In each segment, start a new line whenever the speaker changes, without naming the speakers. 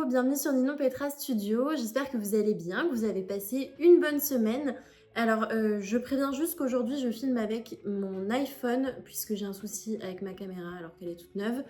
bienvenue sur Ninon Petra Studio. J'espère que vous allez bien, que vous avez passé une bonne semaine. Alors, je préviens juste qu'aujourd'hui, je filme avec mon iPhone puisque j'ai un souci avec ma caméra alors qu'elle est toute neuve.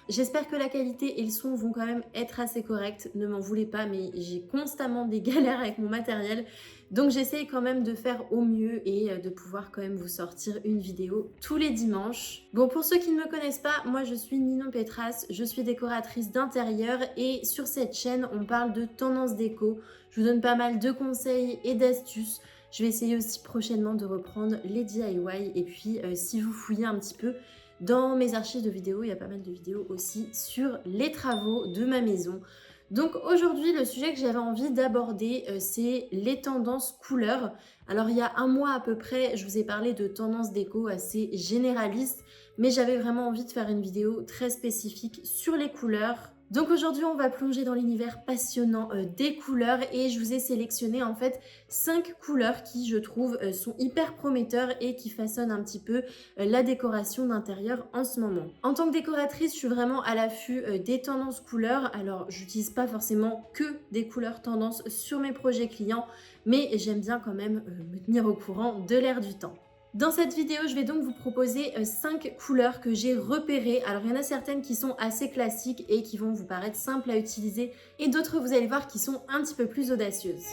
J'espère que la qualité et le son vont quand même être assez corrects. Ne m'en voulez pas, mais j'ai constamment des galères avec mon matériel. Donc, j'essaye quand même de faire au mieux et de pouvoir quand même vous sortir une vidéo tous les dimanches. Bon, pour ceux qui ne me connaissent pas, moi, je suis Ninon Petras. Je suis décoratrice d'intérieur et sur cette chaîne, on parle de tendance déco. Je vous donne pas mal de conseils et d'astuces. Je vais essayer aussi prochainement de reprendre les DIY et puis si vous fouillez un petit peu dans mes archives de vidéos, il y a pas mal de vidéos aussi sur les travaux de ma maison. Donc aujourd'hui, le sujet que j'avais envie d'aborder, c'est les tendances couleurs. Alors il y a un mois à peu près, je vous ai parlé de tendances déco assez généralistes, mais j'avais vraiment envie de faire une vidéo très spécifique sur les couleurs. Donc aujourd'hui, on va plonger dans l'univers passionnant des couleurs et je vous ai sélectionné en fait 5 couleurs qui, je trouve, sont hyper prometteurs et qui façonnent un petit peu la décoration d'intérieur en ce moment. En tant que décoratrice, je suis vraiment à l'affût des tendances couleurs. Alors, j'utilise pas forcément que des couleurs tendances sur mes projets clients, mais j'aime bien quand même me tenir au courant de l'air du temps. Dans cette vidéo, je vais donc vous proposer 5 couleurs que j'ai repérées. Alors, il y en a certaines qui sont assez classiques et qui vont vous paraître simples à utiliser et d'autres, vous allez voir, qui sont un petit peu plus audacieuses.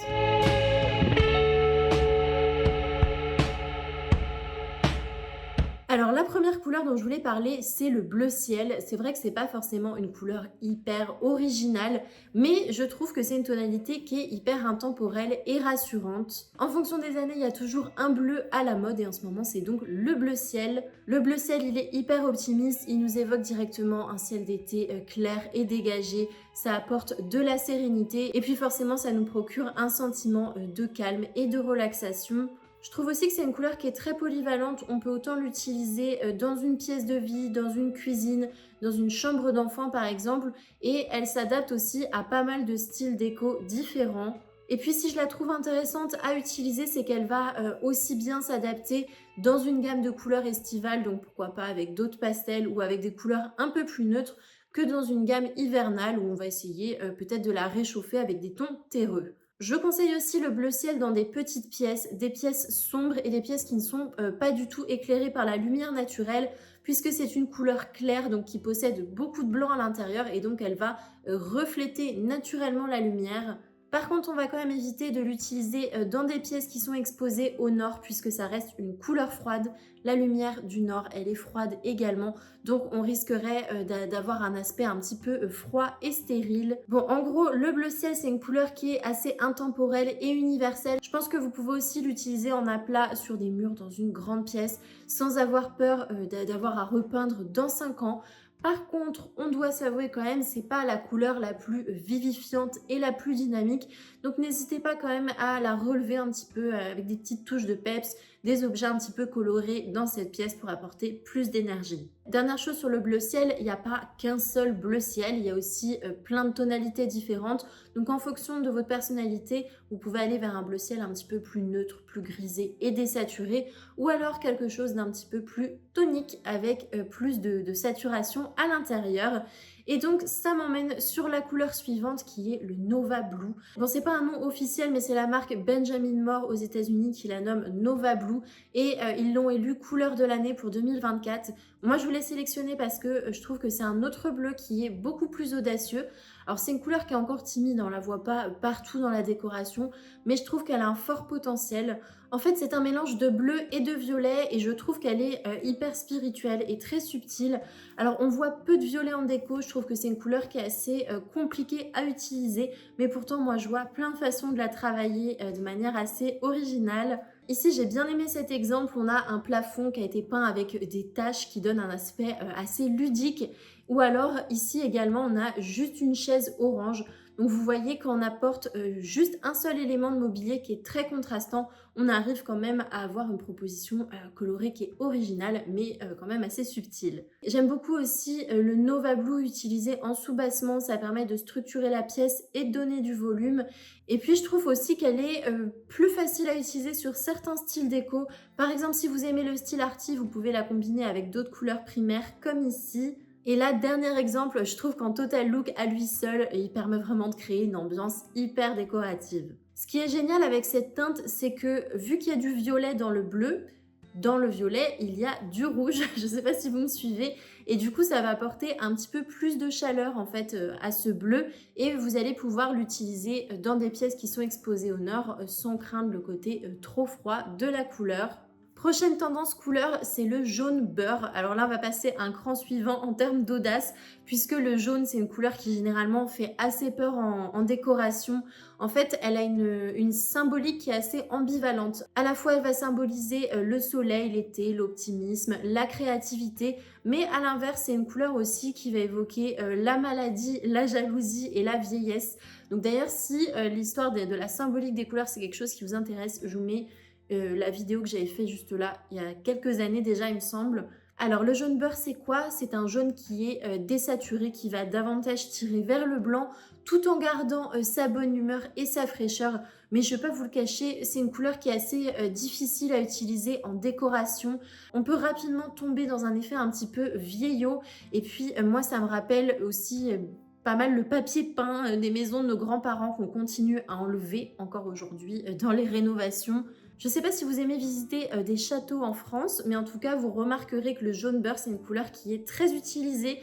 Alors la première couleur dont je voulais parler, c'est le bleu ciel. C'est vrai que c'est pas forcément une couleur hyper originale, mais je trouve que c'est une tonalité qui est hyper intemporelle et rassurante. En fonction des années, il y a toujours un bleu à la mode et en ce moment, c'est donc le bleu ciel. Le bleu ciel, il est hyper optimiste, il nous évoque directement un ciel d'été clair et dégagé. Ça apporte de la sérénité et puis forcément, ça nous procure un sentiment de calme et de relaxation. Je trouve aussi que c'est une couleur qui est très polyvalente. On peut autant l'utiliser dans une pièce de vie, dans une cuisine, dans une chambre d'enfant par exemple. Et elle s'adapte aussi à pas mal de styles déco différents. Et puis si je la trouve intéressante à utiliser, c'est qu'elle va aussi bien s'adapter dans une gamme de couleurs estivales, donc pourquoi pas avec d'autres pastels ou avec des couleurs un peu plus neutres, que dans une gamme hivernale où on va essayer peut-être de la réchauffer avec des tons terreux. Je conseille aussi le bleu ciel dans des petites pièces, des pièces sombres et des pièces qui ne sont pas du tout éclairées par la lumière naturelle puisque c'est une couleur claire donc qui possède beaucoup de blanc à l'intérieur et donc elle va refléter naturellement la lumière. Par contre, on va quand même éviter de l'utiliser dans des pièces qui sont exposées au nord puisque ça reste une couleur froide. La lumière du nord, elle est froide également, donc on risquerait d'avoir un aspect un petit peu froid et stérile. Bon, en gros, le bleu ciel, c'est une couleur qui est assez intemporelle et universelle. Je pense que vous pouvez aussi l'utiliser en aplat sur des murs dans une grande pièce sans avoir peur d'avoir à repeindre dans 5 ans. Par contre, on doit s'avouer quand même, c'est pas la couleur la plus vivifiante et la plus dynamique. Donc n'hésitez pas quand même à la relever un petit peu avec des petites touches de peps, des objets un petit peu colorés dans cette pièce pour apporter plus d'énergie. Dernière chose sur le bleu ciel, il n'y a pas qu'un seul bleu ciel, il y a aussi plein de tonalités différentes. Donc en fonction de votre personnalité, vous pouvez aller vers un bleu ciel un petit peu plus neutre, plus grisé et désaturé, ou alors quelque chose d'un petit peu plus tonique avec plus de saturation à l'intérieur. Et donc ça m'emmène sur la couleur suivante qui est le Nova Blue. Bon, c'est pas un nom officiel, mais c'est la marque Benjamin Moore aux États-Unis qui la nomme Nova Blue et ils l'ont élu couleur de l'année pour 2024. Moi, je voulais sélectionner parce que je trouve que c'est un autre bleu qui est beaucoup plus audacieux. Alors, c'est une couleur qui est encore timide, on la voit pas partout dans la décoration, mais je trouve qu'elle a un fort potentiel. En fait, c'est un mélange de bleu et de violet et je trouve qu'elle est hyper spirituelle et très subtile. Alors, on voit peu de violet en déco, je trouve que c'est une couleur qui est assez compliquée à utiliser, mais pourtant, moi, je vois plein de façons de la travailler de manière assez originale. Ici, j'ai bien aimé cet exemple. On a un plafond qui a été peint avec des taches qui donnent un aspect assez ludique. Ou alors, ici également, on a juste une chaise orange. Donc, vous voyez qu'on apporte juste un seul élément de mobilier qui est très contrastant. On arrive quand même à avoir une proposition colorée qui est originale, mais quand même assez subtile. J'aime beaucoup aussi le Nova Blue utilisé en sous-bassement. Ça permet de structurer la pièce et de donner du volume. Et puis, je trouve aussi qu'elle est plus facile à utiliser sur certains styles déco. Par exemple, si vous aimez le style arty, vous pouvez la combiner avec d'autres couleurs primaires comme ici. Et là, dernier exemple, je trouve qu'en Total Look à lui seul, il permet vraiment de créer une ambiance hyper décorative. Ce qui est génial avec cette teinte, c'est que vu qu'il y a du violet dans le bleu, dans le violet, il y a du rouge. Je ne sais pas si vous me suivez. Et du coup, ça va apporter un petit peu plus de chaleur en fait à ce bleu. Et vous allez pouvoir l'utiliser dans des pièces qui sont exposées au nord sans craindre le côté trop froid de la couleur. Prochaine tendance couleur, c'est le jaune beurre. Alors là, on va passer à un cran suivant en termes d'audace, puisque le jaune, c'est une couleur qui généralement fait assez peur en décoration. En fait, elle a une symbolique qui est assez ambivalente. À la fois, elle va symboliser le soleil, l'été, l'optimisme, la créativité, mais à l'inverse, c'est une couleur aussi qui va évoquer la maladie, la jalousie et la vieillesse. Donc d'ailleurs, si l'histoire de la symbolique des couleurs, c'est quelque chose qui vous intéresse, je vous mets la vidéo que j'avais fait juste là, il y a quelques années déjà, il me semble. Alors, le jaune beurre, c'est quoi? C'est un jaune qui est désaturé, qui va davantage tirer vers le blanc, tout en gardant sa bonne humeur et sa fraîcheur. Mais je ne vais pas vous le cacher, c'est une couleur qui est assez difficile à utiliser en décoration. On peut rapidement tomber dans un effet un petit peu vieillot. Et puis, moi, ça me rappelle aussi pas mal le papier peint des maisons de nos grands-parents qu'on continue à enlever encore aujourd'hui dans les rénovations. Je ne sais pas si vous aimez visiter des châteaux en France, mais en tout cas, vous remarquerez que le jaune beurre, c'est une couleur qui est très utilisée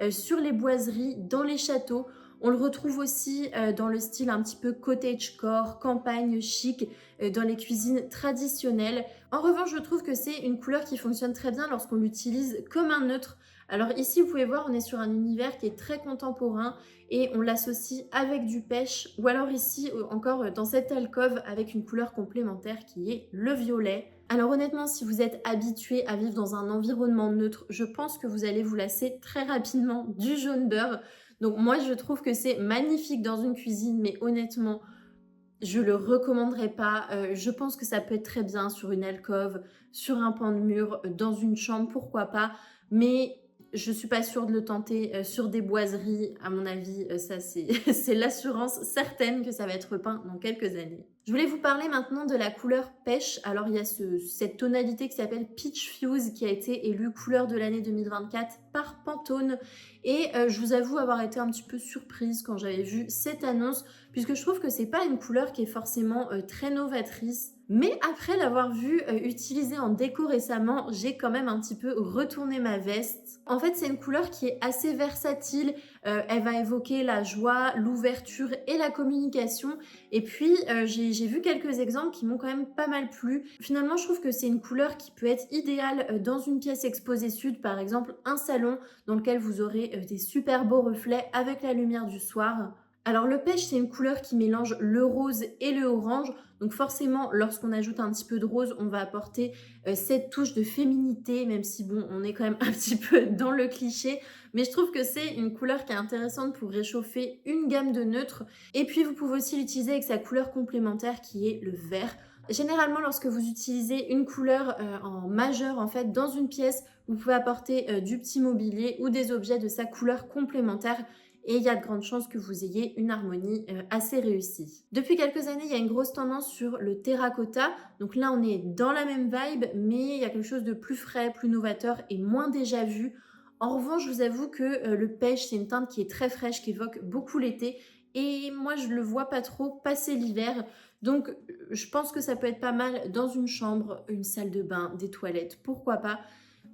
sur les boiseries, dans les châteaux. On le retrouve aussi dans le style un petit peu cottagecore, campagne chic, dans les cuisines traditionnelles. En revanche, je trouve que c'est une couleur qui fonctionne très bien lorsqu'on l'utilise comme un neutre. Alors ici, vous pouvez voir, on est sur un univers qui est très contemporain et on l'associe avec du pêche, ou alors ici, encore dans cette alcôve, avec une couleur complémentaire qui est le violet. Alors honnêtement, si vous êtes habitué à vivre dans un environnement neutre, je pense que vous allez vous lasser très rapidement du jaune beurre. Donc moi, je trouve que c'est magnifique dans une cuisine, mais honnêtement, je le recommanderais pas. Je pense que ça peut être très bien sur une alcôve, sur un pan de mur, dans une chambre, pourquoi pas. Mais je suis pas sûre de le tenter sur des boiseries. À mon avis, ça c'est l'assurance certaine que ça va être peint dans quelques années. Je voulais vous parler maintenant de la couleur pêche. Alors il y a cette tonalité qui s'appelle Peach Fuse qui a été élue couleur de l'année 2024 par Pantone. Et je vous avoue avoir été un petit peu surprise quand j'avais vu cette annonce, puisque je trouve que c'est pas une couleur qui est forcément très novatrice. Mais après l'avoir vue utilisée en déco récemment, j'ai quand même un petit peu retourné ma veste. En fait, c'est une couleur qui est assez versatile. Elle va évoquer la joie, l'ouverture et la communication. Et puis, j'ai vu quelques exemples qui m'ont quand même pas mal plu. Finalement, je trouve que c'est une couleur qui peut être idéale dans une pièce exposée sud, par exemple un salon dans lequel vous aurez des super beaux reflets avec la lumière du soir. Alors le pêche, c'est une couleur qui mélange le rose et le orange. Donc forcément, lorsqu'on ajoute un petit peu de rose, on va apporter cette touche de féminité, même si bon, on est quand même un petit peu dans le cliché. Mais je trouve que c'est une couleur qui est intéressante pour réchauffer une gamme de neutres. Et puis vous pouvez aussi l'utiliser avec sa couleur complémentaire qui est le vert. Généralement, lorsque vous utilisez une couleur en majeur, en fait, dans une pièce, vous pouvez apporter du petit mobilier ou des objets de sa couleur complémentaire et il y a de grandes chances que vous ayez une harmonie assez réussie. Depuis quelques années, il y a une grosse tendance sur le terracotta. Donc là, on est dans la même vibe, mais il y a quelque chose de plus frais, plus novateur et moins déjà vu. En revanche, je vous avoue que le pêche, c'est une teinte qui est très fraîche, qui évoque beaucoup l'été. Et moi, je le vois pas trop passer l'hiver. Donc, je pense que ça peut être pas mal dans une chambre, une salle de bain, des toilettes, pourquoi pas.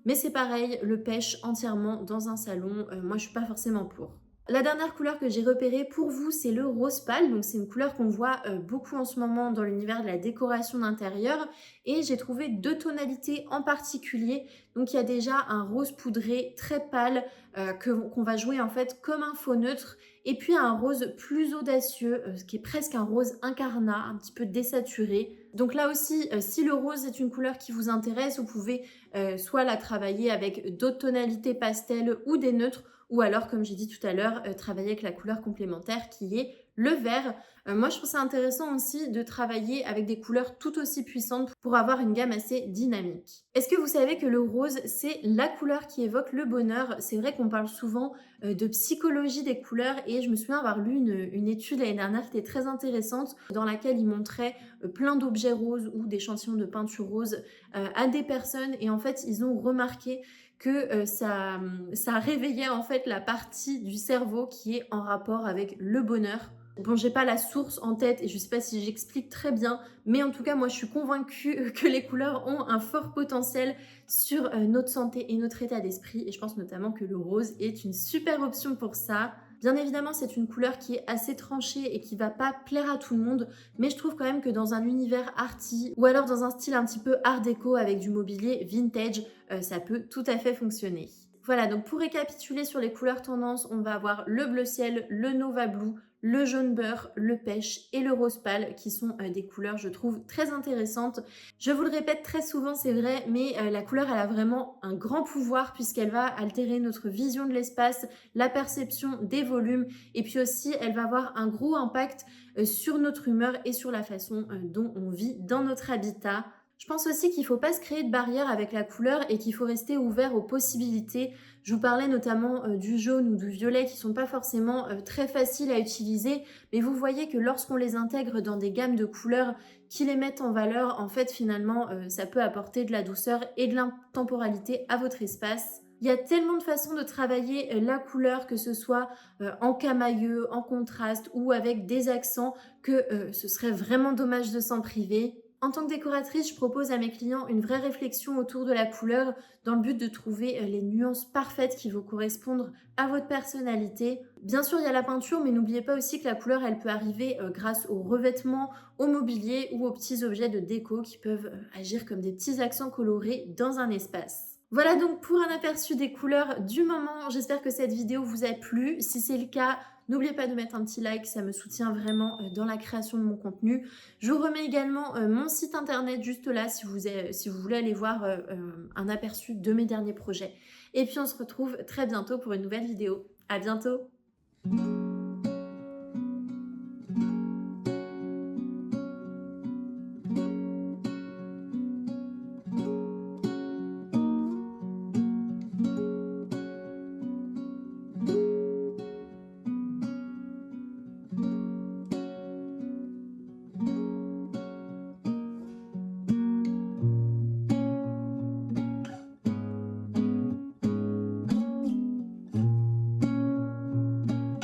Mais c'est pareil, le pêche entièrement dans un salon, moi, je suis pas forcément pour. La dernière couleur que j'ai repérée pour vous, c'est le rose pâle. Donc c'est une couleur qu'on voit beaucoup en ce moment dans l'univers de la décoration d'intérieur. Et j'ai trouvé deux tonalités en particulier. Donc il y a déjà un rose poudré très pâle qu'on va jouer en fait comme un faux neutre. Et puis un rose plus audacieux, qui est presque un rose incarnat, un petit peu désaturé. Donc là aussi, si le rose est une couleur qui vous intéresse, vous pouvez soit la travailler avec d'autres tonalités pastel ou des neutres, ou alors, comme j'ai dit tout à l'heure, travailler avec la couleur complémentaire qui est le vert. Moi, je trouve ça intéressant aussi de travailler avec des couleurs tout aussi puissantes pour avoir une gamme assez dynamique. Est-ce que vous savez que le rose, c'est la couleur qui évoque le bonheur? C'est vrai qu'on parle souvent de psychologie des couleurs et je me souviens avoir lu une étude l'année dernière qui était très intéressante dans laquelle il montrait plein d'objets roses ou d'échantillons de peinture rose à des personnes et en fait, ils ont remarqué que ça réveillait en fait la partie du cerveau qui est en rapport avec le bonheur. Bon, j'ai pas la source en tête et je sais pas si j'explique très bien, mais en tout cas, moi, je suis convaincue que les couleurs ont un fort potentiel sur notre santé et notre état d'esprit. Et je pense notamment que le rose est une super option pour ça. Bien évidemment, c'est une couleur qui est assez tranchée et qui va pas plaire à tout le monde, mais je trouve quand même que dans un univers arty ou alors dans un style un petit peu art déco avec du mobilier vintage, ça peut tout à fait fonctionner. Voilà, donc pour récapituler sur les couleurs tendances, on va avoir le bleu ciel, le Nova Blue, le jaune beurre, le pêche et le rose pâle qui sont des couleurs, je trouve, très intéressantes. Je vous le répète très souvent, c'est vrai, mais la couleur, elle a vraiment un grand pouvoir puisqu'elle va altérer notre vision de l'espace, la perception des volumes et puis aussi, elle va avoir un gros impact sur notre humeur et sur la façon dont on vit dans notre habitat. Je pense aussi qu'il ne faut pas se créer de barrière avec la couleur et qu'il faut rester ouvert aux possibilités. Je vous parlais notamment du jaune ou du violet qui ne sont pas forcément très faciles à utiliser, mais vous voyez que lorsqu'on les intègre dans des gammes de couleurs qui les mettent en valeur, en fait finalement ça peut apporter de la douceur et de l'intemporalité à votre espace. Il y a tellement de façons de travailler la couleur, que ce soit en camailleux, en contraste ou avec des accents, que ce serait vraiment dommage de s'en priver. En tant que décoratrice, je propose à mes clients une vraie réflexion autour de la couleur dans le but de trouver les nuances parfaites qui vont correspondre à votre personnalité. Bien sûr, il y a la peinture, mais n'oubliez pas aussi que la couleur, elle peut arriver grâce aux revêtements, au mobilier ou aux petits objets de déco qui peuvent agir comme des petits accents colorés dans un espace. Voilà donc pour un aperçu des couleurs du moment. J'espère que cette vidéo vous a plu. Si c'est le cas, n'oubliez pas de mettre un petit like, ça me soutient vraiment dans la création de mon contenu. Je vous remets également mon site internet juste là si vous voulez aller voir un aperçu de mes derniers projets. Et puis on se retrouve très bientôt pour une nouvelle vidéo. À bientôt!